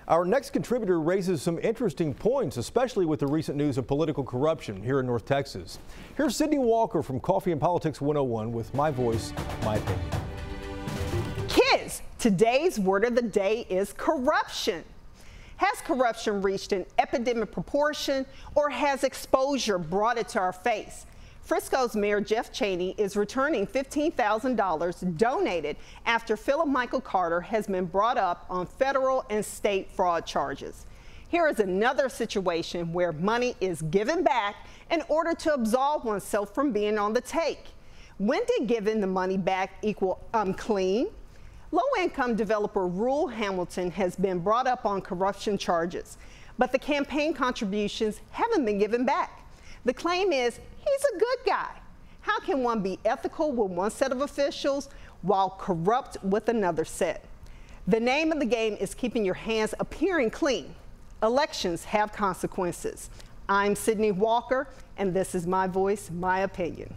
Our next contributor raises some interesting points, especially with the recent news of political corruption here in North Texas. Here's Sydney Walker from Coffee and Politics 101 with My Voice, My Opinion. Kids, today's word of the day is corruption. Has corruption reached an epidemic proportion, or has exposure brought it to our face? Frisco's Mayor Jeff Cheney is returning $15,000 donated after Philip Michael Carter has been brought up on federal and state fraud charges. Here is another situation where money is given back in order to absolve oneself from being on the take. When did giving the money back equal clean? Low-income developer Rule Hamilton has been brought up on corruption charges, but the campaign contributions haven't been given back. The claim is he's a good guy. How can one be ethical with one set of officials while corrupt with another set? The name of the game is keeping your hands appearing clean. Elections have consequences. I'm Sydney Walker, and this is My Voice, My Opinion.